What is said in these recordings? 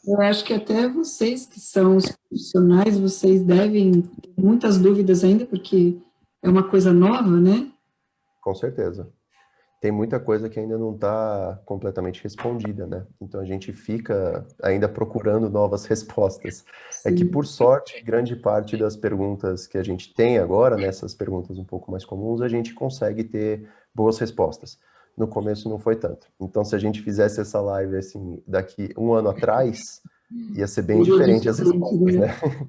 Eu acho que até vocês que são os profissionais, vocês devem ter muitas dúvidas ainda, porque é uma coisa nova, né? Com certeza. Tem muita coisa que ainda não está completamente respondida, né? Então a gente fica ainda procurando novas respostas. É que, Sim. por sorte, grande parte das perguntas que a gente tem agora, nessas perguntas um pouco mais comuns, a gente consegue ter boas respostas. No começo não foi tanto. Então, se a gente fizesse essa live assim, daqui um ano atrás, ia ser bem Seria diferente as diferente, respostas, né? né?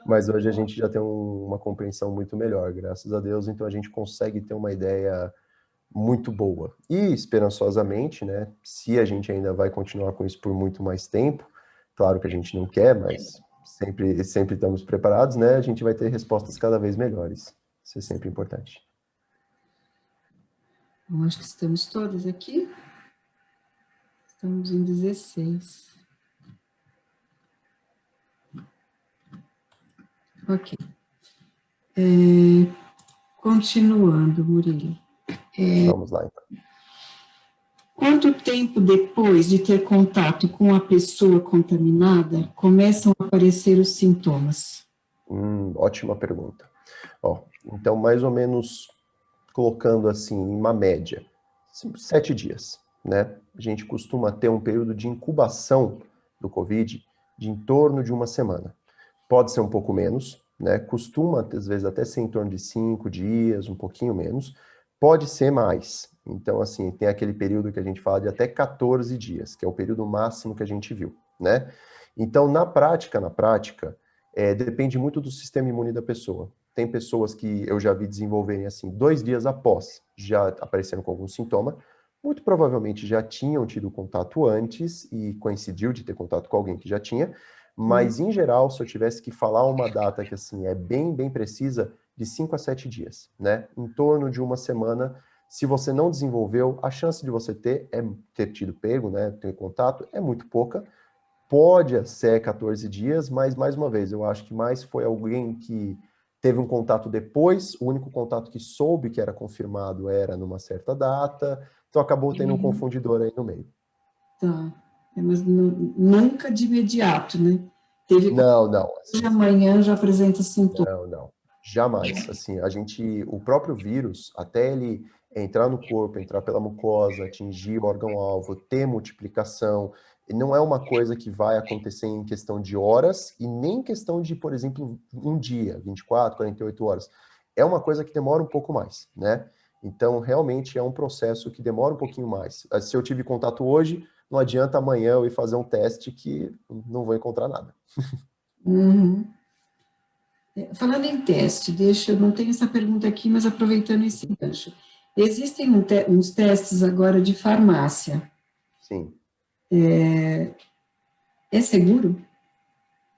Mas hoje a gente já tem uma compreensão muito melhor, graças a Deus, então a gente consegue ter uma ideia muito boa. E, esperançosamente, né, se a gente ainda vai continuar com isso por muito mais tempo, claro que a gente não quer, mas sempre estamos preparados, né, a gente vai ter respostas cada vez melhores. Isso é sempre importante. Eu acho que estamos todas aqui. Estamos em 16. Ok. Continuando, Murilo. Vamos lá, então. Quanto tempo depois de ter contato com a pessoa contaminada começam a aparecer os sintomas? Ótima pergunta. Ó, então, mais ou menos, colocando assim, uma média, 7 dias, né? A gente costuma ter um período de incubação do COVID de em torno de uma semana. Pode ser um pouco menos, né? Costuma, às vezes, até ser em torno de 5 dias, um pouquinho menos. Pode ser mais. Então, assim, tem aquele período que a gente fala de até 14 dias, que é o período máximo que a gente viu, né? Então, na prática, depende muito do sistema imune da pessoa. Tem pessoas que eu já vi desenvolverem, assim, 2 dias após, já aparecendo com algum sintoma, muito provavelmente já tinham tido contato antes e coincidiu de ter contato com alguém que já tinha, mas, em geral, se eu tivesse que falar uma data que, assim, é bem precisa, de 5 a 7 dias, né? Em torno de uma semana, se você não desenvolveu, a chance de você ter tido pego, né, ter contato, é muito pouca. Pode ser 14 dias, mas, mais uma vez, eu acho que mais foi alguém que teve um contato depois, o único contato que soube que era confirmado era numa certa data, então acabou tendo um confundidor aí no meio. Tá. Mas nunca de imediato, né? Teve Não, não. hoje amanhã já apresenta sintomas. Não, não. Jamais. Assim, o próprio vírus, até ele entrar no corpo, entrar pela mucosa, atingir o órgão-alvo, ter multiplicação, não é uma coisa que vai acontecer em questão de horas e nem em questão de, por exemplo, um dia, 24, 48 horas. É uma coisa que demora um pouco mais, né? Então, realmente é um processo que demora um pouquinho mais. Se eu tive contato hoje, não adianta amanhã eu ir fazer um teste que não vou encontrar nada. Uhum. Falando em teste, eu não tenho essa pergunta aqui, mas aproveitando esse gancho. Existem uns testes agora de farmácia. Sim. É seguro?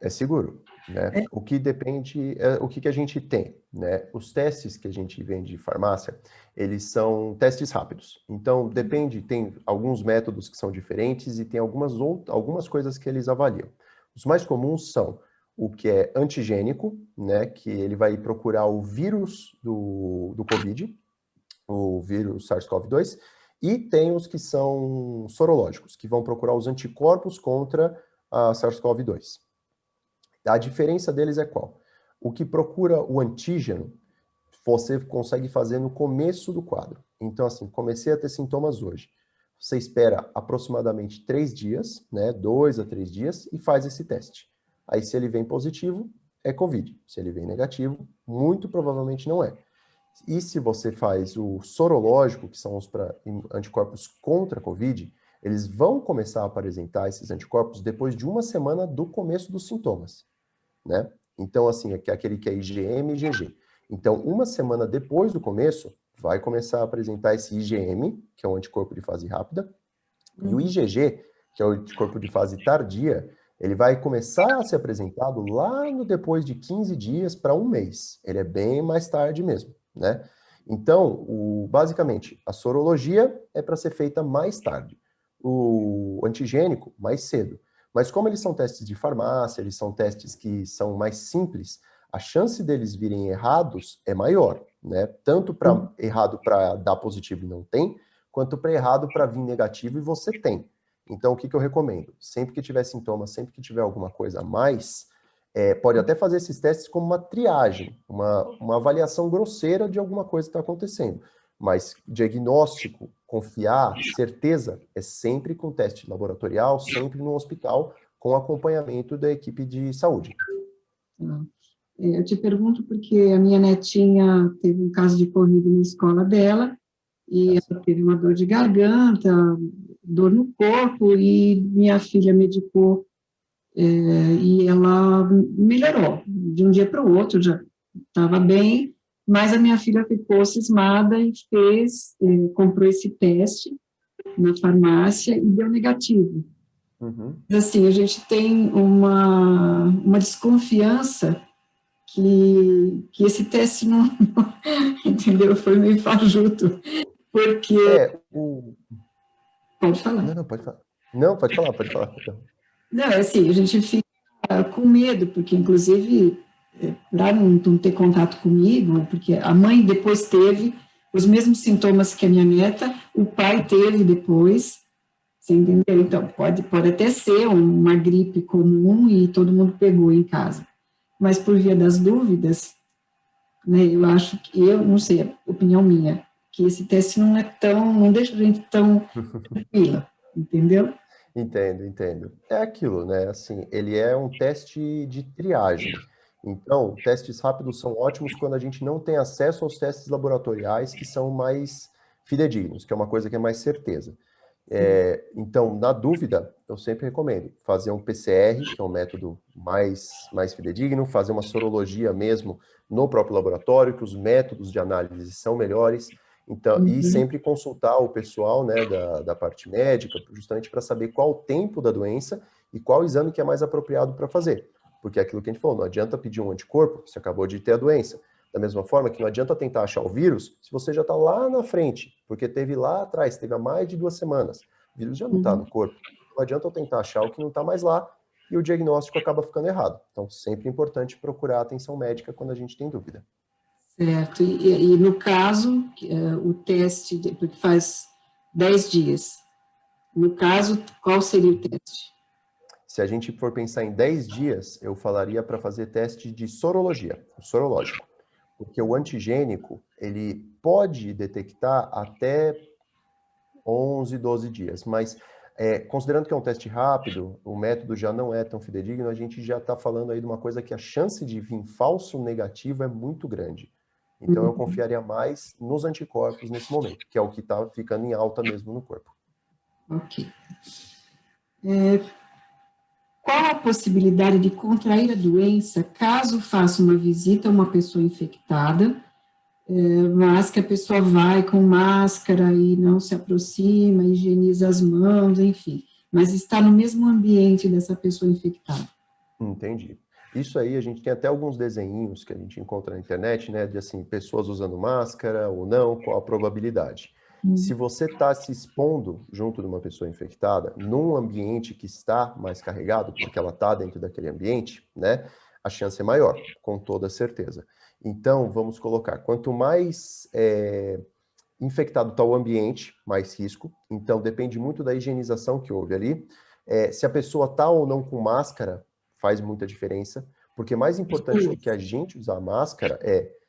É seguro, né? O que depende é o que a gente tem, né? Os testes que a gente vende de farmácia, eles são testes rápidos. Então, depende, tem alguns métodos que são diferentes e tem algumas coisas que eles avaliam. Os mais comuns são o que é antigênico, né? Que ele vai procurar o vírus do COVID, o vírus SARS-CoV-2, e tem os que são sorológicos, que vão procurar os anticorpos contra a SARS-CoV-2. A diferença deles é qual? O que procura o antígeno, você consegue fazer no começo do quadro. Então, assim, comecei a ter sintomas hoje. Você espera aproximadamente 3 dias, né, 2 a 3 dias, e faz esse teste. Aí, se ele vem positivo, é COVID. Se ele vem negativo, muito provavelmente não é. E se você faz o sorológico, que são os anticorpos contra a COVID, eles vão começar a apresentar esses anticorpos depois de uma semana do começo dos sintomas, né? Então, assim, é aquele que é IgM e IgG. Então, uma semana depois do começo, vai começar a apresentar esse IgM, que é um anticorpo de fase rápida, e o IgG, que é o anticorpo de fase tardia, ele vai começar a ser apresentado lá no depois de 15 dias para um mês. Ele é bem mais tarde mesmo, né? Então, basicamente, a sorologia é para ser feita mais tarde. O antigênico, mais cedo. Mas como eles são testes de farmácia, eles são testes que são mais simples, a chance deles virem errados é maior, né? Tanto para errado para dar positivo e não tem, quanto para errado para vir negativo e você tem. Então, o que eu recomendo? Sempre que tiver sintomas, sempre que tiver alguma coisa a mais, pode até fazer esses testes como uma triagem, uma avaliação grosseira de alguma coisa que está acontecendo. Mas diagnóstico, confiar, certeza, é sempre com teste laboratorial, sempre no hospital, com acompanhamento da equipe de saúde. Eu te pergunto porque a minha netinha teve um caso de Covid na escola dela, e ela teve uma dor de garganta, dor no corpo, e minha filha medicou, e ela melhorou. De um dia para o outro já estava bem, mas a minha filha ficou cismada e comprou esse teste na farmácia e deu negativo. Uhum. Assim, a gente tem uma desconfiança que esse teste não, entendeu? Foi meio fajuto, porque... Pode falar. Não, pode falar. Não, pode falar, pode falar. Não, é assim, a gente fica com medo, porque, inclusive, para não ter contato comigo, porque a mãe depois teve os mesmos sintomas que a minha neta, o pai teve depois, você entendeu? Então, pode até ser uma gripe comum e todo mundo pegou em casa. Mas, por via das dúvidas, né, eu acho que, não sei, opinião minha, que esse teste não deixa a gente tão tranquila, entendeu? Entendo. É aquilo, né? Assim, ele é um teste de triagem. Então, testes rápidos são ótimos quando a gente não tem acesso aos testes laboratoriais que são mais fidedignos, que é uma coisa que é mais certeza. Então, na dúvida, eu sempre recomendo fazer um PCR, que é um método mais fidedigno, fazer uma sorologia mesmo no próprio laboratório, que os métodos de análise são melhores. Então, e sempre consultar o pessoal, né, da parte médica, justamente para saber qual o tempo da doença e qual exame que é mais apropriado para fazer. Porque é aquilo que a gente falou, não adianta pedir um anticorpo, você acabou de ter a doença. Da mesma forma que não adianta tentar achar o vírus se você já está lá na frente, porque teve lá atrás, teve há mais de 2 semanas. O vírus já não está no corpo. Não adianta eu tentar achar o que não está mais lá e o diagnóstico acaba ficando errado. Então, sempre é importante procurar atenção médica quando a gente tem dúvida. Certo, e no caso, o teste, porque faz 10 dias, no caso, qual seria o teste? Se a gente for pensar em 10 dias, eu falaria para fazer teste de sorologia, o sorológico. Porque o antigênico, ele pode detectar até 11, 12 dias, mas considerando que é um teste rápido, o método já não é tão fidedigno, a gente já está falando aí de uma coisa que a chance de vir falso negativo é muito grande. Então, eu confiaria mais nos anticorpos nesse momento, que é o que está ficando em alta mesmo no corpo. Ok. Qual a possibilidade de contrair a doença caso faça uma visita a uma pessoa infectada, mas que a pessoa vai com máscara e não se aproxima, higieniza as mãos, enfim, mas está no mesmo ambiente dessa pessoa infectada? Entendi. Isso aí, a gente tem até alguns desenhinhos que a gente encontra na internet, né, de assim, pessoas usando máscara ou não, qual a probabilidade. Se você está se expondo junto de uma pessoa infectada, num ambiente que está mais carregado, porque ela está dentro daquele ambiente, né, a chance é maior, com toda certeza. Então, vamos colocar, quanto mais infectado está o ambiente, mais risco. Então, depende muito da higienização que houve ali. Se a pessoa está ou não com máscara, faz muita diferença, porque mais importante do que a gente usar máscara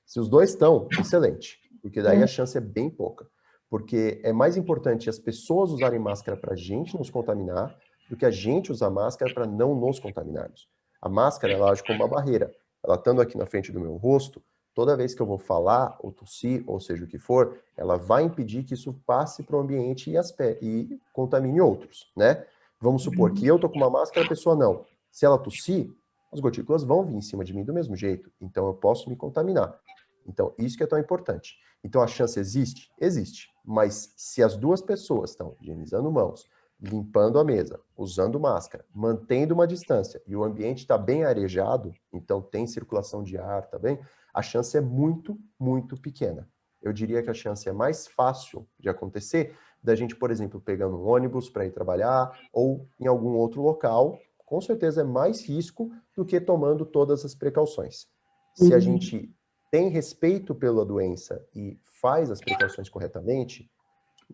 se os dois estão, excelente, porque daí a chance é bem pouca. Porque é mais importante as pessoas usarem máscara para a gente nos contaminar do que a gente usar máscara para não nos contaminarmos. A máscara, ela age como uma barreira. Ela estando aqui na frente do meu rosto, toda vez que eu vou falar ou tossir, ou seja o que for, ela vai impedir que isso passe para o ambiente e contamine outros, né? Vamos supor que eu tô com uma máscara, a pessoa não. Se ela tossir, as gotículas vão vir em cima de mim do mesmo jeito. Então, eu posso me contaminar. Então, isso que é tão importante. Então, a chance existe? Existe. Mas se as duas pessoas estão higienizando mãos, limpando a mesa, usando máscara, mantendo uma distância, e o ambiente está bem arejado, então tem circulação de ar, tá bem? A chance é muito, muito pequena. Eu diria que a chance é mais fácil de acontecer da gente, por exemplo, pegando um ônibus para ir trabalhar ou em algum outro local, com certeza é mais risco do que tomando todas as precauções. Se a gente tem respeito pela doença e faz as precauções corretamente,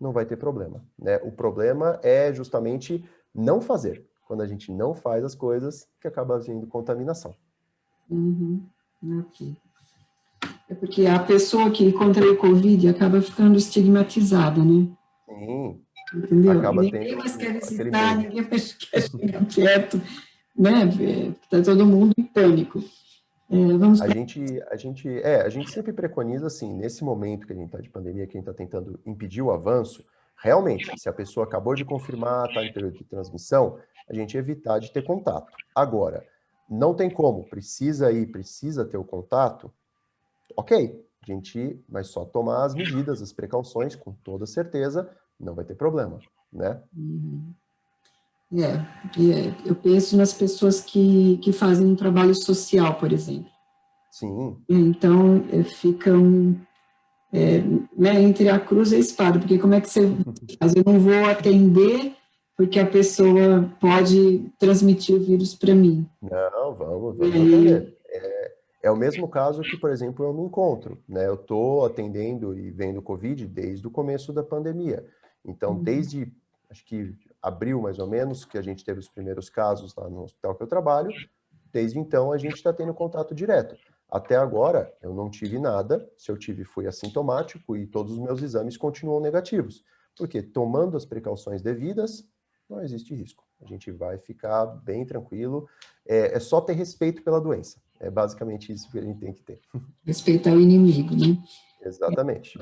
não vai ter problema, né? O problema é justamente não fazer. Quando a gente não faz as coisas, que acaba vindo contaminação. Uhum. Ok. É porque a pessoa que contrai o Covid acaba ficando estigmatizada, né? Sim, Entendeu? acaba Ninguém tendo mais quer aquele visitar, medo. ninguém mais quer chegar perto, né? Está todo mundo em pânico. Vamos A gente sempre preconiza, assim, nesse momento que a gente está de pandemia, que a gente está tentando impedir o avanço, realmente, se a pessoa acabou de confirmar, está em período de transmissão, a gente evitar de ter contato. Agora, não tem como, precisa ter o contato, ok, a gente vai só tomar as medidas, as precauções, com toda certeza, não vai ter problema, né? eu penso nas pessoas que fazem um trabalho social, por exemplo. Sim, Então, ficam né, entre a cruz e a espada, porque como é que você faz? Eu não vou atender porque a pessoa pode transmitir o vírus para mim. não, E vamos aí, atender. É o mesmo caso que, por exemplo, eu me encontro, né? Eu estou atendendo e vendo Covid desde o começo da pandemia. Então, desde, acho que abril, mais ou menos, que a gente teve os primeiros casos lá no hospital que eu trabalho, desde então a gente está tendo contato direto. Até agora, eu não tive nada. Se eu tive, fui assintomático e todos os meus exames continuam negativos. Porque tomando as precauções devidas, não existe risco. A gente vai ficar bem tranquilo. É só ter respeito pela doença. É basicamente isso que a gente tem que ter. respeitar o inimigo, né? Exatamente.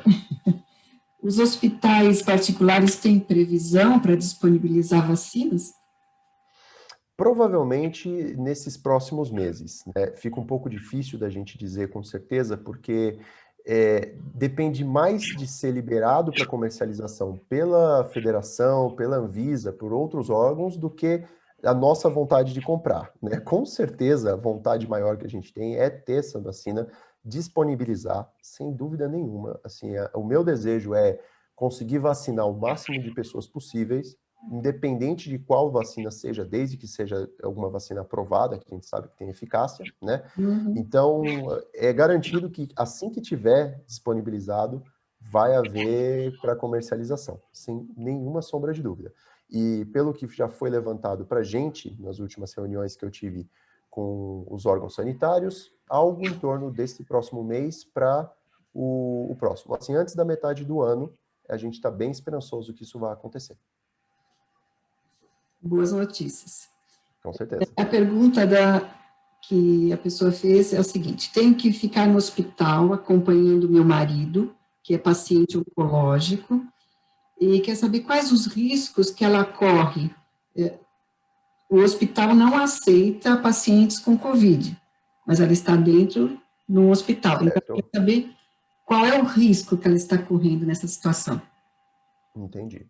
Os hospitais particulares têm previsão para disponibilizar vacinas? Provavelmente nesses próximos meses, né? Fica um pouco difícil da gente dizer com certeza, porque depende mais de ser liberado para comercialização pela federação, pela Anvisa, por outros órgãos, do que a nossa vontade de comprar, né? Com certeza, a vontade maior que a gente tem é ter essa vacina, disponibilizar, sem dúvida nenhuma. Assim, o meu desejo é conseguir vacinar o máximo de pessoas possíveis, independente de qual vacina seja, desde que seja alguma vacina aprovada, que a gente sabe que tem eficácia, né? Uhum. Então, é garantido que assim que tiver disponibilizado, vai haver para comercialização, sem nenhuma sombra de dúvida. E pelo que já foi levantado para a gente, nas últimas reuniões que eu tive com os órgãos sanitários, algo em torno desse próximo mês para o próximo. Assim, antes da metade do ano, a gente está bem esperançoso que isso vai acontecer. Boas notícias. Com certeza. A pergunta que a pessoa fez é o seguinte: tenho que ficar no hospital acompanhando meu marido, que é paciente oncológico, e quer saber quais os riscos que ela corre. O hospital não aceita pacientes com Covid, mas ela está dentro do hospital. Então, quer Certo? saber qual é o risco que ela está correndo nessa situação. Entendi.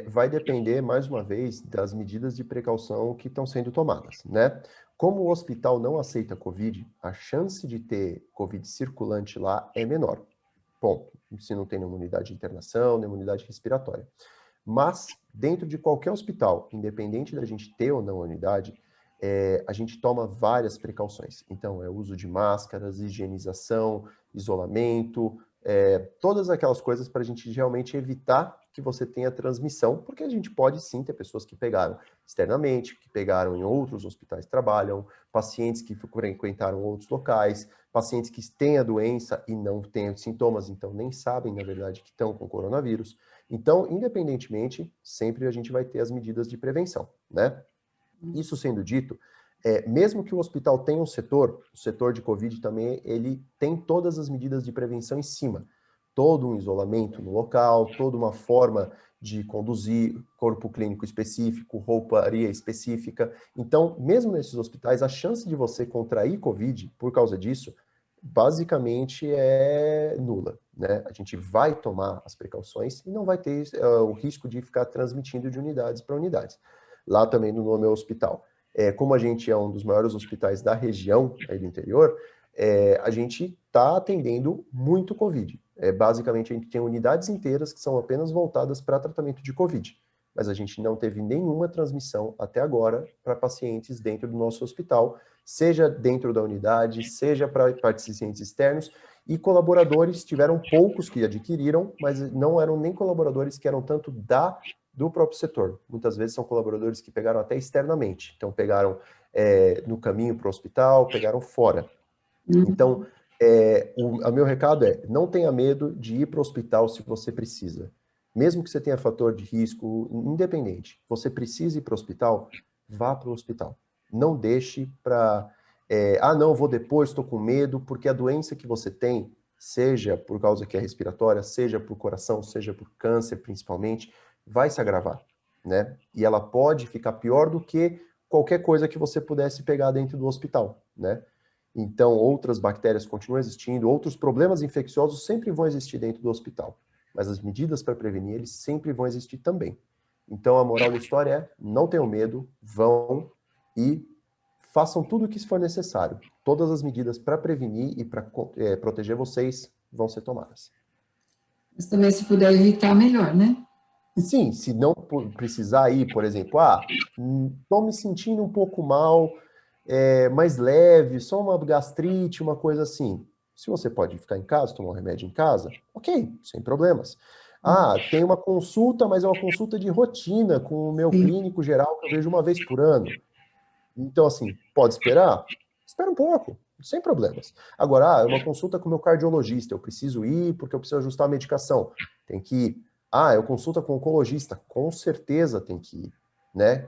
Vai depender, mais uma vez, das medidas de precaução que estão sendo tomadas, né? Como o hospital não aceita Covid, a chance de ter Covid circulante lá é menor. Ponto. Se não tem nenhuma unidade de internação, nenhuma unidade respiratória. Mas, dentro de qualquer hospital, independente da gente ter ou não a unidade, a gente toma várias precauções. Então, é uso de máscaras, higienização, isolamento, todas aquelas coisas para a gente realmente evitar que você tenha transmissão, porque a gente pode sim ter pessoas que pegaram externamente, que pegaram em outros hospitais que trabalham, pacientes que frequentaram outros locais, pacientes que têm a doença e não têm sintomas, então nem sabem, na verdade, que estão com coronavírus. Então, independentemente, sempre a gente vai ter as medidas de prevenção, né? Isso sendo dito, mesmo que o hospital tenha um setor, o setor de Covid também, ele tem todas as medidas de prevenção em cima. Todo um isolamento no local, toda uma forma de conduzir, corpo clínico específico, rouparia específica. Então, mesmo nesses hospitais, a chance de você contrair Covid por causa disso, basicamente é nula, né? A gente vai tomar as precauções e não vai ter o risco de ficar transmitindo de unidades para unidades. Lá também no meu hospital, como a gente é um dos maiores hospitais da região aí do interior, a gente está atendendo muito Covid. Basicamente, a gente tem unidades inteiras que são apenas voltadas para tratamento de Covid, mas a gente não teve nenhuma transmissão até agora para pacientes dentro do nosso hospital, seja dentro da unidade, seja para pacientes externos, E colaboradores, tiveram poucos que adquiriram, mas não eram nem colaboradores que eram tanto do próprio setor. Muitas vezes são colaboradores que pegaram até externamente. Então, pegaram no caminho para o hospital, pegaram fora. Então, o meu recado é, não tenha medo de ir para o hospital se você precisa. Mesmo que você tenha fator de risco, independente, você precisa ir para o hospital, vá para o hospital. Não deixe para... não, vou depois, estou com medo, porque a doença que você tem, seja por causa que é respiratória, seja por coração, seja por câncer, principalmente, vai se agravar, né? E ela pode ficar pior do que qualquer coisa que você pudesse pegar dentro do hospital, né? Então, outras bactérias continuam existindo, outros problemas infecciosos sempre vão existir dentro do hospital. Mas as medidas para prevenir, eles sempre vão existir também. Então, a moral da história é, não tenham medo, vão e façam tudo o que for necessário. Todas as medidas para prevenir e para proteger vocês vão ser tomadas. Mas também, se puder evitar, melhor, né? Sim, se não precisar ir, por exemplo, estou me sentindo um pouco mal, mais leve, só uma gastrite, uma coisa assim. Se você pode ficar em casa, tomar um remédio em casa, ok, sem problemas. Tem uma consulta, mas é uma consulta de rotina com o meu clínico geral que eu vejo uma vez por ano. Então, assim, pode esperar? Espera um pouco, sem problemas. Agora, é uma consulta com o meu cardiologista, eu preciso ir porque eu preciso ajustar a medicação. Tem que ir. Eu consulta com o oncologista, com certeza tem que ir. Né?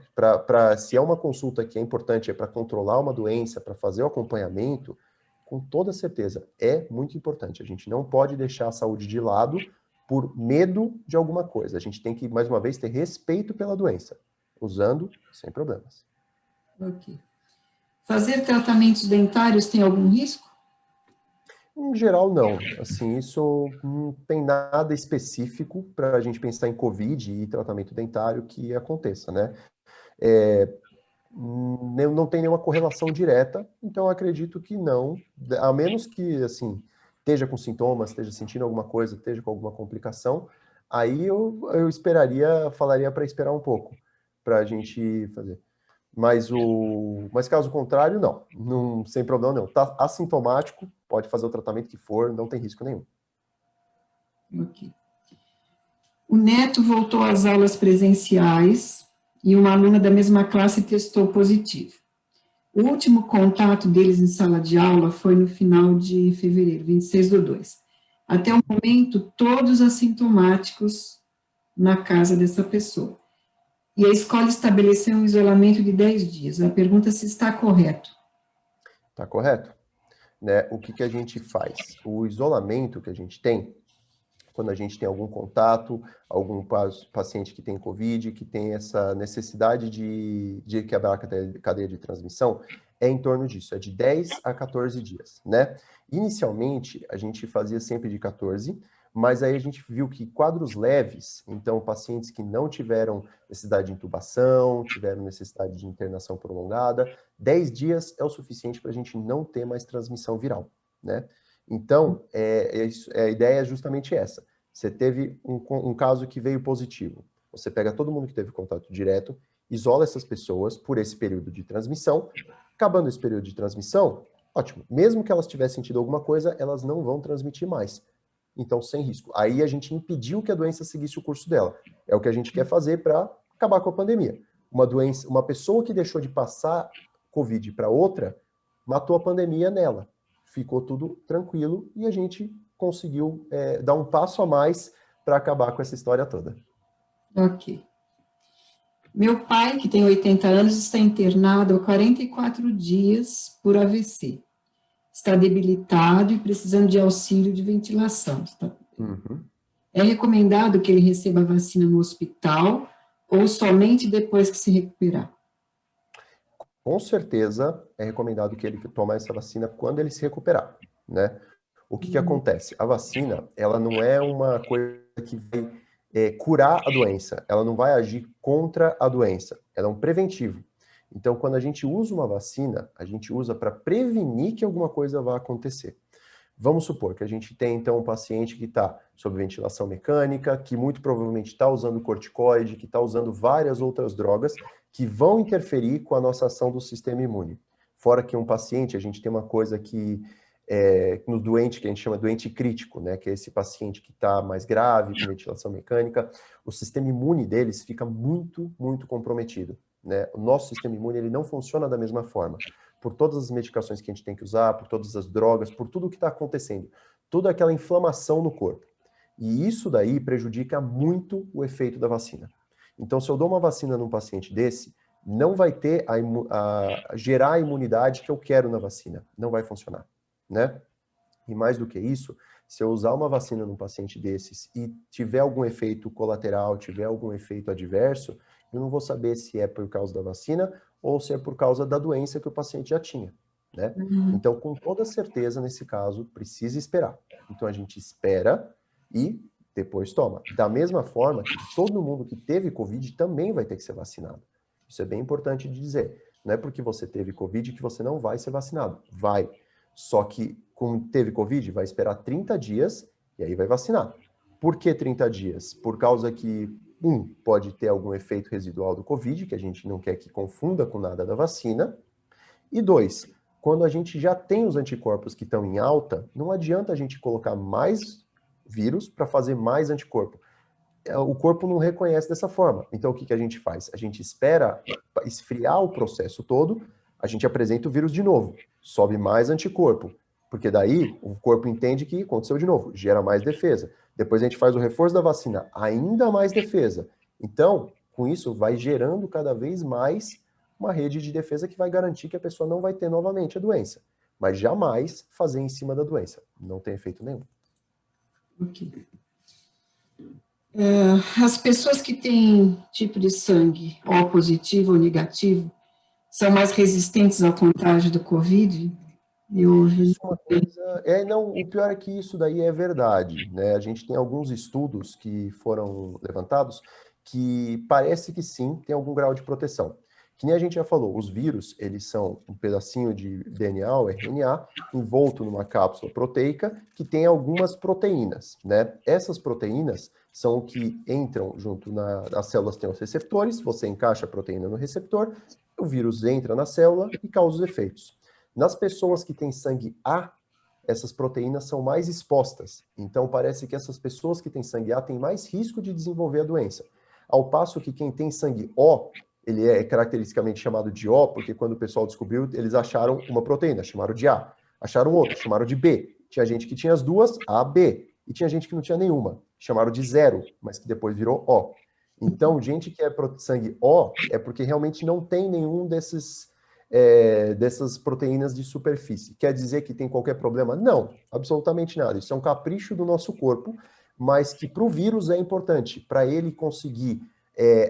Se é uma consulta que é importante, é para controlar uma doença, para fazer o acompanhamento, com toda certeza, é muito importante. A gente não pode deixar a saúde de lado por medo de alguma coisa. A gente tem que, mais uma vez, ter respeito pela doença, usando sem problemas. Ok. Fazer tratamentos dentários tem algum risco? Em geral, não. Assim, isso não tem nada específico para a gente pensar em Covid e tratamento dentário que aconteça, né? Não tem nenhuma correlação direta, então eu acredito que não, a menos que, assim, esteja com sintomas, esteja sentindo alguma coisa, esteja com alguma complicação, aí eu falaria para esperar um pouco, para a gente fazer. Mas caso contrário, não, sem problema não. Tá assintomático, pode fazer o tratamento que for, não tem risco nenhum. Ok. O neto voltou às aulas presenciais e uma aluna da mesma classe testou positivo. O último contato deles em sala de aula foi no final de fevereiro, 26/2. Até o momento, todos assintomáticos na casa dessa pessoa. E a escola estabeleceu um isolamento de 10 dias. A pergunta é se está correto. Está correto. Né? O que a gente faz? O isolamento que a gente tem, quando a gente tem algum contato, algum paciente que tem Covid, que tem essa necessidade de quebrar a cadeia de transmissão, é em torno disso, é de 10 a 14 dias, né? Inicialmente, a gente fazia sempre de 14, mas aí a gente viu que quadros leves, então pacientes que não tiveram necessidade de intubação, tiveram necessidade de internação prolongada, 10 dias é o suficiente para a gente não ter mais transmissão viral, né? Então, a ideia é justamente essa. Você teve um caso que veio positivo. Você pega todo mundo que teve contato direto, isola essas pessoas por esse período de transmissão. Acabando esse período de transmissão, ótimo. Mesmo que elas tivessem sentido alguma coisa, elas não vão transmitir mais. Então, sem risco. Aí a gente impediu que a doença seguisse o curso dela. É o que a gente quer fazer para acabar com a pandemia. Uma pessoa que deixou de passar Covid para outra, matou a pandemia nela. Ficou tudo tranquilo e a gente conseguiu dar um passo a mais para acabar com essa história toda. Ok. Meu pai, que tem 80 anos, está internado há 44 dias por AVC. Está debilitado e precisando de auxílio de ventilação. É recomendado que ele receba a vacina no hospital ou somente depois que se recuperar? Com certeza é recomendado que ele tome essa vacina quando ele se recuperar, né? O que acontece? A vacina, ela não é uma coisa que vai curar a doença, ela não vai agir contra a doença, ela é um preventivo. Então, quando a gente usa uma vacina, a gente usa para prevenir que alguma coisa vá acontecer. Vamos supor que a gente tem, então, um paciente que está sob ventilação mecânica, que muito provavelmente está usando corticoide, que está usando várias outras drogas que vão interferir com a nossa ação do sistema imune. Fora que um paciente, a gente tem uma coisa que no doente que a gente chama doente crítico, né, que é esse paciente que está mais grave, com ventilação mecânica, o sistema imune deles fica muito, muito comprometido, né? O nosso sistema imune, ele não funciona da mesma forma, por todas as medicações que a gente tem que usar, por todas as drogas, por tudo o que está acontecendo, toda aquela inflamação no corpo. E isso daí prejudica muito o efeito da vacina. Então, se eu dou uma vacina num paciente desse, não vai ter gerar a imunidade que eu quero na vacina, não vai funcionar, né? E mais do que isso, se eu usar uma vacina num paciente desses e tiver algum efeito colateral, tiver algum efeito adverso, eu não vou saber se é por causa da vacina ou se é por causa da doença que o paciente já tinha, né? Então, com toda certeza, nesse caso, precisa esperar. Então, a gente espera e depois toma. Da mesma forma que todo mundo que teve Covid também vai ter que ser vacinado. Isso é bem importante de dizer. Não é porque você teve Covid que você não vai ser vacinado. Vai. Só que, como teve Covid, vai esperar 30 dias e aí vai vacinar. Por que 30 dias? Por causa que, pode ter algum efeito residual do Covid, que a gente não quer que confunda com nada da vacina. E 2, quando a gente já tem os anticorpos que estão em alta, não adianta a gente colocar mais vírus para fazer mais anticorpo. O corpo não reconhece dessa forma. Então, o que a gente faz? A gente espera esfriar o processo todo, a gente apresenta o vírus de novo, sobe mais anticorpo, porque daí o corpo entende que aconteceu de novo, gera mais defesa. Depois a gente faz o reforço da vacina, ainda mais defesa. Então, com isso, vai gerando cada vez mais uma rede de defesa que vai garantir que a pessoa não vai ter novamente a doença. Mas jamais fazer em cima da doença. Não tem efeito nenhum. Ok. As pessoas que têm tipo de sangue O positivo ou negativo são mais resistentes ao contágio do Covid? Isso é uma coisa... não, o pior é que isso daí é verdade, né? A gente tem alguns estudos que foram levantados que parece que sim, tem algum grau de proteção. Que nem a gente já falou, os vírus, eles são um pedacinho de DNA ou RNA envolto numa cápsula proteica que tem algumas proteínas, né? Essas proteínas são o que entram junto as células têm os receptores, você encaixa a proteína no receptor, o vírus entra na célula e causa os efeitos. Nas pessoas que têm sangue A, essas proteínas são mais expostas. Então, parece que essas pessoas que têm sangue A têm mais risco de desenvolver a doença. Ao passo que quem tem sangue O, ele é caracteristicamente chamado de O, porque quando o pessoal descobriu, eles acharam uma proteína, chamaram de A. Acharam outra, chamaram de B. Tinha gente que tinha as duas, A, B. E tinha gente que não tinha nenhuma, chamaram de zero, mas que depois virou O. Então, gente que é sangue O é porque realmente não tem nenhum dessas proteínas de superfície. Quer dizer que tem qualquer problema? Não, absolutamente nada. Isso é um capricho do nosso corpo, mas que para o vírus é importante. Para ele conseguir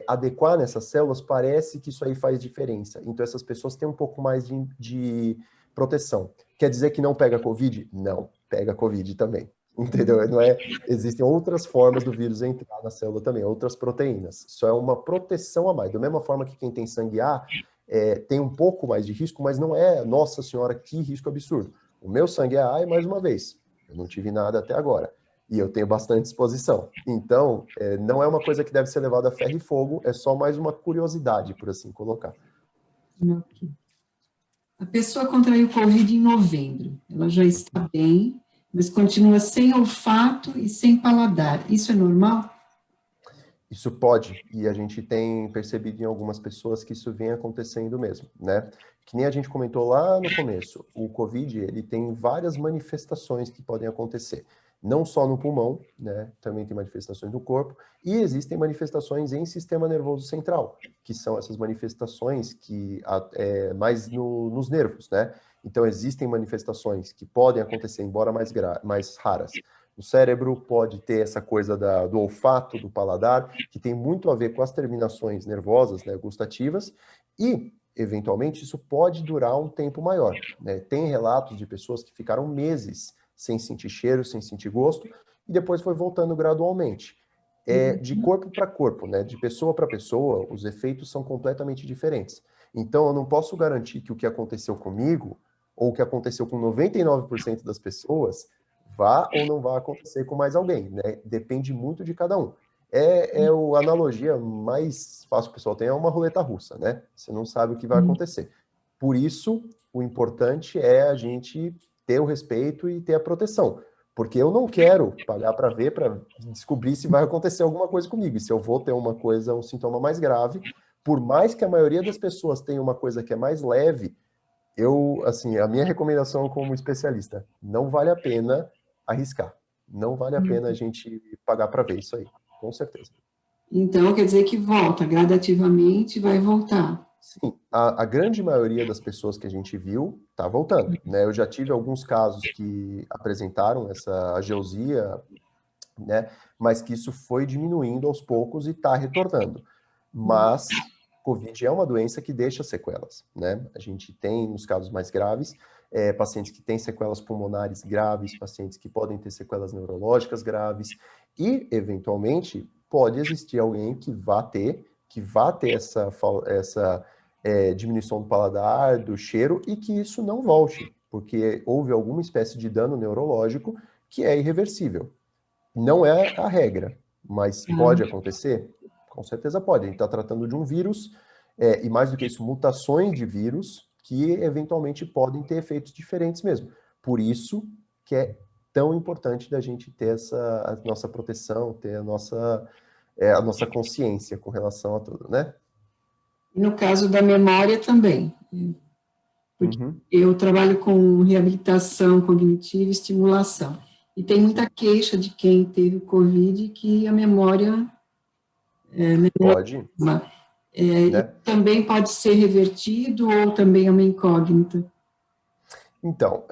adequar nessas células, parece que isso aí faz diferença. Então, essas pessoas têm um pouco mais de proteção. Quer dizer que não pega Covid? Não, pega Covid também. Entendeu? Não é, existem outras formas do vírus entrar na célula também, outras proteínas. Isso é uma proteção a mais. Da mesma forma que quem tem sangue A tem um pouco mais de risco, mas não é, nossa senhora, que risco absurdo. O meu sangue é A e, mais uma vez, eu não tive nada até agora. E eu tenho bastante disposição. Então, não é uma coisa que deve ser levada a ferro e fogo, é só mais uma curiosidade, por assim colocar. Ok. A pessoa contraiu Covid em novembro. Ela já está bem, mas continua sem olfato e sem paladar. Isso é normal? Isso pode, e a gente tem percebido em algumas pessoas que isso vem acontecendo mesmo, né? Que nem a gente comentou lá no começo, o COVID, ele tem várias manifestações que podem acontecer. Não só no pulmão, né? Também tem manifestações no corpo, e existem manifestações em sistema nervoso central, que são essas manifestações que mais nos nervos, né? Então, existem manifestações que podem acontecer, embora mais raras. O cérebro pode ter essa coisa do olfato, do paladar, que tem muito a ver com as terminações nervosas, né, gustativas, e, eventualmente, isso pode durar um tempo maior, né? Tem relatos de pessoas que ficaram meses sem sentir cheiro, sem sentir gosto, e depois foi voltando gradualmente. De corpo para corpo, né? De pessoa para pessoa, os efeitos são completamente diferentes. Então, eu não posso garantir que o que aconteceu comigo, ou o que aconteceu com 99% das pessoas, vá ou não vá acontecer com mais alguém, né? Depende muito de cada um. A analogia mais fácil que o pessoal tem é uma roleta russa, né? Você não sabe o que vai acontecer. Por isso, o importante é a gente ter o respeito e ter a proteção. Porque eu não quero pagar para ver, para descobrir se vai acontecer alguma coisa comigo. E se eu vou ter uma coisa, um sintoma mais grave, por mais que a maioria das pessoas tenha uma coisa que é mais leve, assim, a minha recomendação como especialista, não vale a pena arriscar. Não vale a pena a gente pagar para ver isso aí, com certeza. Então, quer dizer que volta, gradativamente vai voltar. Sim, a grande maioria das pessoas que a gente viu está voltando, né? Eu já tive alguns casos que apresentaram essa ageusia, né? Mas que isso foi diminuindo aos poucos e está retornando. Mas Covid é uma doença que deixa sequelas, né? A gente tem, nos casos mais graves, pacientes que têm sequelas pulmonares graves, pacientes que podem ter sequelas neurológicas graves, e, eventualmente, pode existir alguém que vá ter essa diminuição do paladar, do cheiro, e que isso não volte, porque houve alguma espécie de dano neurológico que é irreversível. Não é a regra, mas pode acontecer? Com certeza pode. A gente está tratando de um vírus, e mais do que isso, mutações de vírus que eventualmente podem ter efeitos diferentes mesmo. Por isso que é tão importante da gente ter a nossa proteção, ter a nossa consciência com relação a tudo, né? E no caso da memória também, porque eu trabalho com reabilitação cognitiva e estimulação. E tem muita queixa de quem teve o Covid que a memória Pode, né? também pode ser revertido ou também é uma incógnita. Então,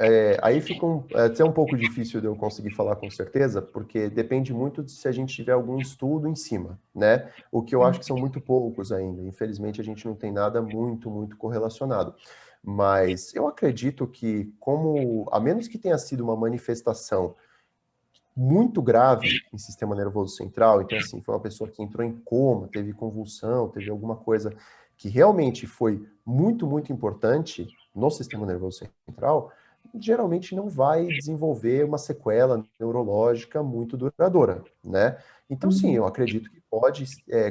aí fica até um pouco difícil de eu conseguir falar com certeza, porque depende muito de se a gente tiver algum estudo em cima, né? O que eu acho que são muito poucos ainda. Infelizmente, a gente não tem nada muito, muito correlacionado. Mas eu acredito que, a menos que tenha sido uma manifestação muito grave em sistema nervoso central, então, assim, foi uma pessoa que entrou em coma, teve convulsão, teve alguma coisa que realmente foi muito, muito importante no sistema nervoso central, geralmente não vai desenvolver uma sequela neurológica muito duradoura, né? Então, sim, eu acredito que pode,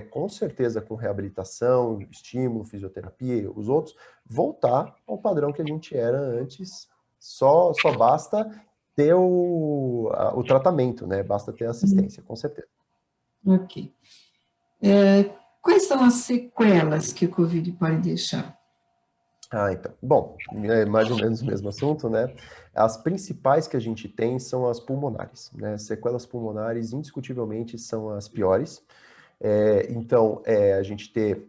com certeza, com reabilitação, estímulo, fisioterapia, os outros, voltar ao padrão que a gente era antes. Só basta ter o tratamento, né? Basta ter assistência, com certeza. Ok. Quais são as sequelas que o Covid pode deixar? Então. Bom, é mais ou menos o mesmo assunto, né? As principais que a gente tem são as pulmonares, né? Sequelas pulmonares, indiscutivelmente, são as piores. Então, a gente ter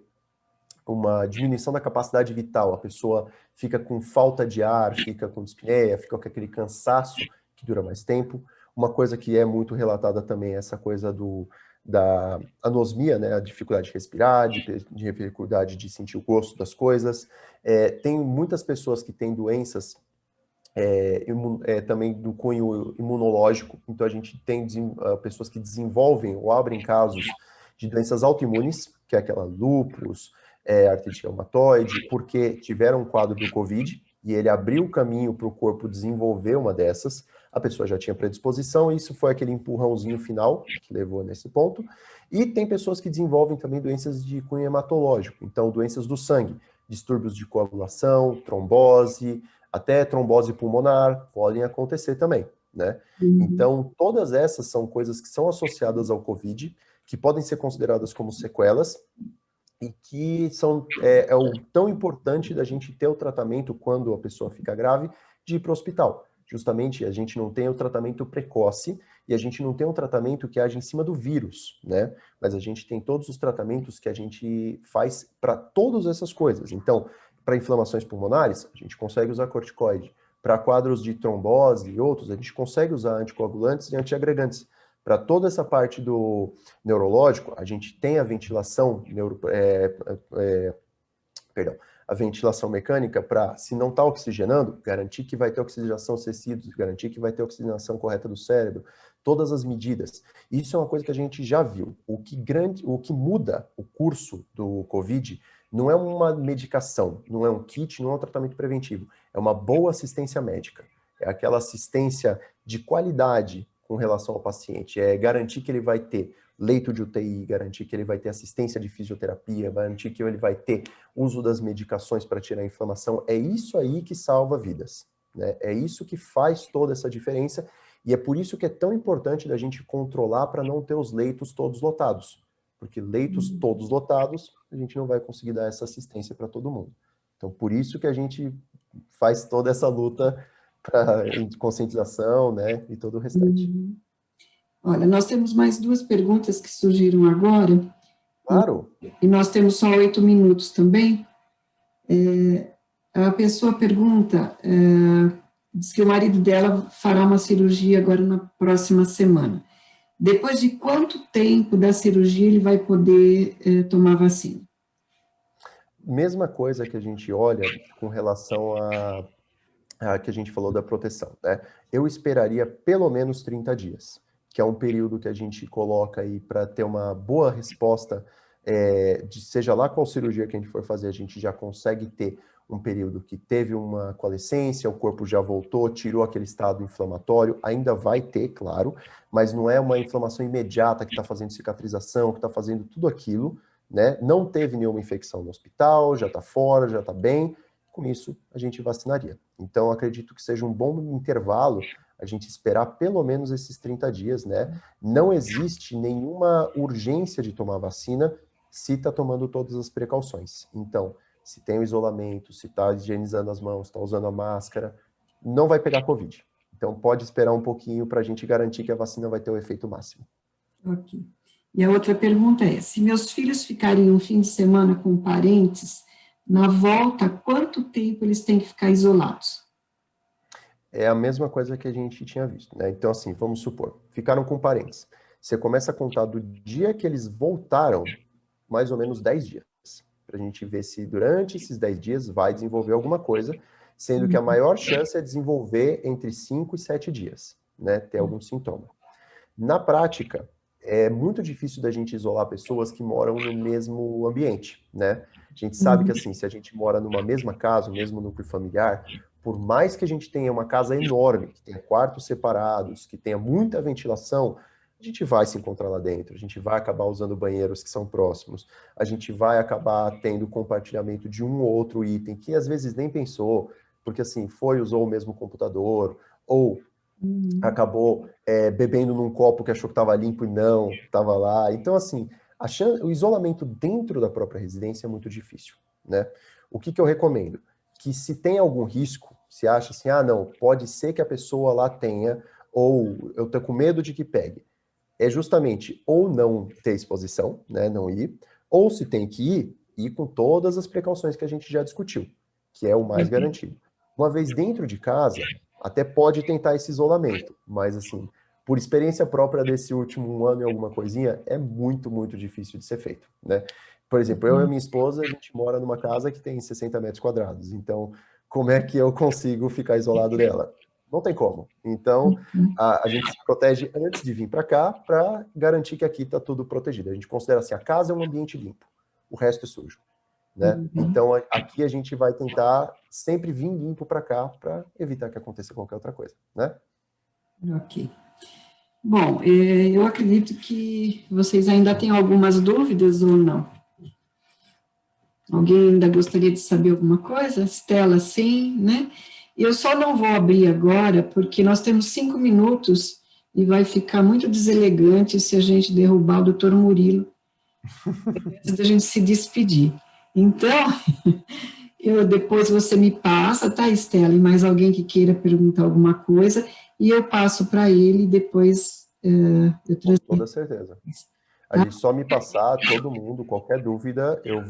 uma diminuição da capacidade vital, a pessoa fica com falta de ar, fica com dispneia, fica com aquele cansaço que dura mais tempo. Uma coisa que é muito relatada também é essa coisa da anosmia, né, a dificuldade de respirar, de dificuldade de sentir o gosto das coisas. Tem muitas pessoas que têm doenças também do cunho imunológico, então a gente tem pessoas que desenvolvem ou abrem casos de doenças autoimunes, que é aquela lúpus, artrite reumatoide, porque tiveram um quadro do Covid e ele abriu o caminho para o corpo desenvolver uma dessas, a pessoa já tinha predisposição, e isso foi aquele empurrãozinho final que levou nesse ponto. E tem pessoas que desenvolvem também doenças de cunho hematológico, então doenças do sangue, distúrbios de coagulação, trombose, até trombose pulmonar podem acontecer também, né? Então, todas essas são coisas que são associadas ao Covid, que podem ser consideradas como sequelas, e que é o tão importante da gente ter o tratamento quando a pessoa fica grave, de ir para o hospital. Justamente, a gente não tem o tratamento precoce e a gente não tem um tratamento que age em cima do vírus, né? Mas a gente tem todos os tratamentos que a gente faz para todas essas coisas. Então, para inflamações pulmonares, a gente consegue usar corticoide. Para quadros de trombose e outros, a gente consegue usar anticoagulantes e antiagregantes. Para toda essa parte do neurológico, a gente tem a ventilação a ventilação mecânica para, se não está oxigenando, garantir que vai ter oxigenação dos tecidos, garantir que vai ter oxigenação correta do cérebro, todas as medidas. Isso é uma coisa que a gente já viu. O que muda o curso do Covid não é uma medicação, não é um kit, não é um tratamento preventivo, é uma boa assistência médica. É aquela assistência de qualidade com relação ao paciente, é garantir que ele vai ter leito de UTI, garantir que ele vai ter assistência de fisioterapia, garantir que ele vai ter uso das medicações para tirar a inflamação. É isso aí que salva vidas. né? É isso que faz toda essa diferença e é por isso que é tão importante da gente controlar para não ter os leitos todos lotados. Porque leitos todos lotados, a gente não vai conseguir dar essa assistência para todo mundo. Então, por isso que a gente faz toda essa luta para conscientização, né, e todo o restante. Olha, nós temos mais 2 perguntas que surgiram agora, Claro. e nós temos só 8 minutos também. A pessoa pergunta, diz que o marido dela fará uma cirurgia agora na próxima semana. Depois de quanto tempo da cirurgia ele vai poder tomar vacina? Mesma coisa que a gente olha com relação a que a gente falou da proteção, né? Eu esperaria pelo menos 30 dias, que é um período que a gente coloca aí para ter uma boa resposta, seja lá qual cirurgia que a gente for fazer, a gente já consegue ter um período que teve uma coalescência, o corpo já voltou, tirou aquele estado inflamatório, ainda vai ter, claro, mas não é uma inflamação imediata que está fazendo cicatrização, que está fazendo tudo aquilo, né? Não teve nenhuma infecção no hospital, já está fora, já está bem, com isso a gente vacinaria. Então, acredito que seja um bom intervalo a gente esperar pelo menos esses 30 dias, né? Não existe nenhuma urgência de tomar vacina se está tomando todas as precauções. Então, se tem o isolamento, se está higienizando as mãos, está usando a máscara, não vai pegar Covid. Então, pode esperar um pouquinho para a gente garantir que a vacina vai ter o efeito máximo. Ok. E a outra pergunta é, se meus filhos ficarem um fim de semana com parentes, na volta, quanto tempo eles têm que ficar isolados? É a mesma coisa que a gente tinha visto, né? Então, assim, vamos supor, ficaram com parentes. Você começa a contar do dia que eles voltaram, mais ou menos 10 dias, para a gente ver se durante esses 10 dias vai desenvolver alguma coisa, sendo que a maior chance é desenvolver entre 5 e 7 dias, né? Ter algum sintoma. Na prática, é muito difícil da gente isolar pessoas que moram no mesmo ambiente, né? A gente sabe que, assim, se a gente mora numa mesma casa, o mesmo núcleo familiar, por mais que a gente tenha uma casa enorme, que tenha quartos separados, que tenha muita ventilação, a gente vai se encontrar lá dentro, a gente vai acabar usando banheiros que são próximos, a gente vai acabar tendo compartilhamento de um ou outro item que às vezes nem pensou, porque, assim, usou o mesmo computador, ou acabou bebendo num copo que achou que estava limpo e não, estava lá. Então, assim, o isolamento dentro da própria residência é muito difícil, né? O que eu recomendo? Que se tem algum risco, se acha assim, ah, não, pode ser que a pessoa lá tenha, ou eu tô com medo de que pegue, é justamente ou não ter exposição, né, não ir, ou se tem que ir com todas as precauções que a gente já discutiu, que é o mais garantido. Uma vez dentro de casa, até pode tentar esse isolamento, mas assim, por experiência própria desse último ano e alguma coisinha, é muito, muito difícil de ser feito, né? Por exemplo, eu e a minha esposa, a gente mora numa casa que tem 60 metros quadrados, então como é que eu consigo ficar isolado dela? Não tem como. Então, a gente se protege antes de vir para cá para garantir que aqui está tudo protegido. A gente considera assim, a casa é um ambiente limpo, o resto é sujo, né? Então, aqui a gente vai tentar sempre vir limpo para cá para evitar que aconteça qualquer outra coisa, né? Ok. Bom, eu acredito que vocês ainda têm algumas dúvidas ou não? Alguém ainda gostaria de saber alguma coisa? Estela, sim, né? Eu só não vou abrir agora, porque nós temos 5 minutos e vai ficar muito deselegante se a gente derrubar o doutor Murilo antes da gente se despedir. Então, depois você me passa, tá, Estela? E mais alguém que queira perguntar alguma coisa, e eu passo para ele e depois eu Com transmito. toda certeza. Ali só me passar, todo mundo, qualquer dúvida, eu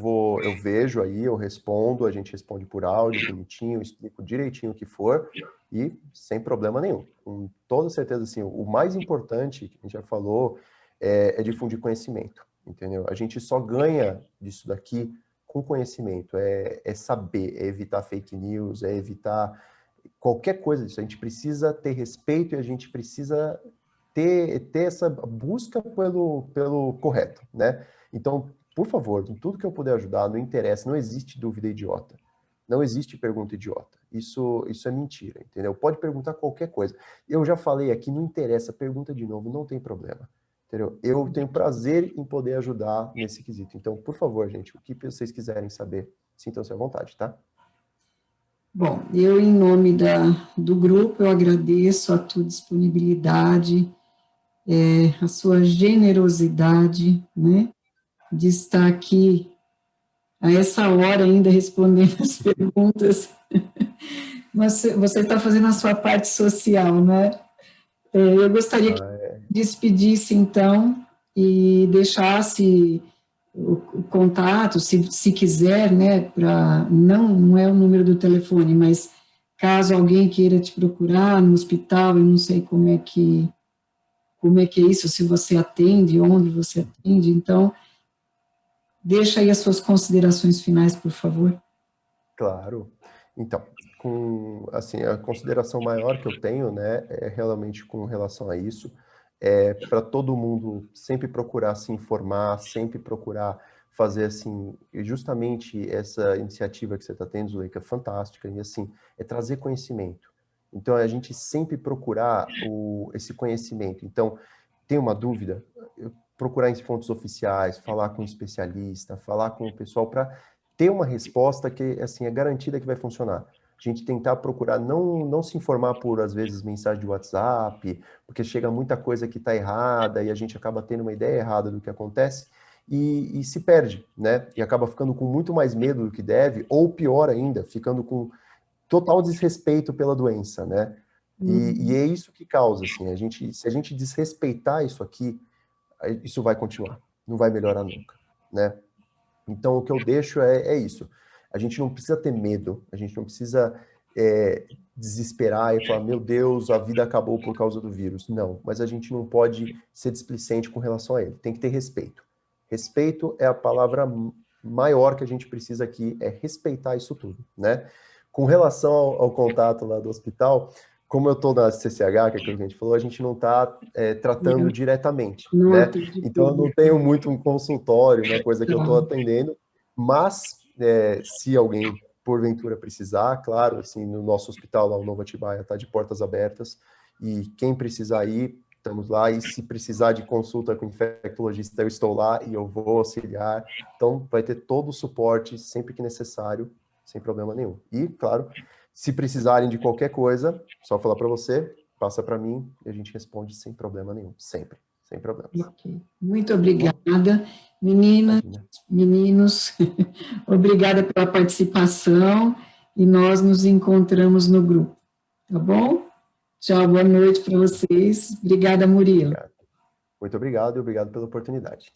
vejo aí, eu respondo, a gente responde por áudio, bonitinho, explico direitinho o que for, e sem problema nenhum. Com toda certeza, assim, o mais importante, que a gente já falou, é difundir conhecimento, entendeu? A gente só ganha disso daqui com conhecimento, é saber, é evitar fake news, é evitar qualquer coisa disso. A gente precisa ter respeito e a gente precisa ter essa busca pelo correto, né? Então, por favor, em tudo que eu puder ajudar, não interessa, não existe dúvida idiota. Não existe pergunta idiota. Isso é mentira, entendeu? Pode perguntar qualquer coisa. Eu já falei aqui, não interessa, pergunta de novo, não tem problema. Entendeu? Eu tenho prazer em poder ajudar nesse quesito. Então, por favor, gente, o que vocês quiserem saber, sintam-se à vontade, tá? Bom, eu, em nome do grupo, eu agradeço a tua disponibilidade, a sua generosidade, né, de estar aqui a essa hora ainda respondendo as perguntas, mas você está fazendo a sua parte social, né? Eu gostaria que despedisse, então, e deixasse o contato, se quiser, né, para, não é o número do telefone, mas caso alguém queira te procurar no hospital, eu não sei como é que é isso, se você atende, onde você atende, então, deixa aí as suas considerações finais, por favor. Claro. Então, assim, a consideração maior que eu tenho, né, é realmente com relação a isso, é para todo mundo sempre procurar se informar, sempre procurar fazer, assim, justamente essa iniciativa que você está tendo, Zuleika, é fantástica, e assim, é trazer conhecimento. Então, é a gente sempre procurar esse conhecimento. Então, tem uma dúvida? Procurar em fontes oficiais, falar com um especialista, falar com o pessoal para ter uma resposta que, assim, é garantida que vai funcionar. A gente tentar procurar não se informar por, às vezes, mensagem de WhatsApp, porque chega muita coisa que está errada e a gente acaba tendo uma ideia errada do que acontece e se perde, né? E acaba ficando com muito mais medo do que deve, ou pior ainda, ficando com total desrespeito pela doença, né? E é isso que causa, assim, se a gente desrespeitar isso aqui, isso vai continuar, não vai melhorar nunca, né? Então, o que eu deixo é isso. A gente não precisa ter medo, a gente não precisa desesperar e falar, meu Deus, a vida acabou por causa do vírus. Não, mas a gente não pode ser displicente com relação a ele. Tem que ter respeito. Respeito é a palavra maior que a gente precisa aqui, é respeitar isso tudo, né? Com relação ao contato lá do hospital, como eu estou na CCH, que é aquilo que a gente falou, a gente não está tratando diretamente, Não né? atende Então, eu não tenho muito um consultório, uma coisa que eu estou atendendo, mas se alguém, porventura, precisar, claro, assim, no nosso hospital, lá, o Novo Atibaia, está de portas abertas, e quem precisar ir, estamos lá, e se precisar de consulta com infectologista, eu estou lá e eu vou auxiliar. Então, vai ter todo o suporte, sempre que necessário, sem problema nenhum. E, claro, se precisarem de qualquer coisa, só falar para você, passa para mim e a gente responde sem problema nenhum, sempre, sem problemas. Ok. Muito obrigada, meninas, meninos, obrigada pela participação e nós nos encontramos no grupo, tá bom? Tchau, boa noite para vocês. Obrigada, Murilo. Obrigado. Muito obrigado e obrigado pela oportunidade.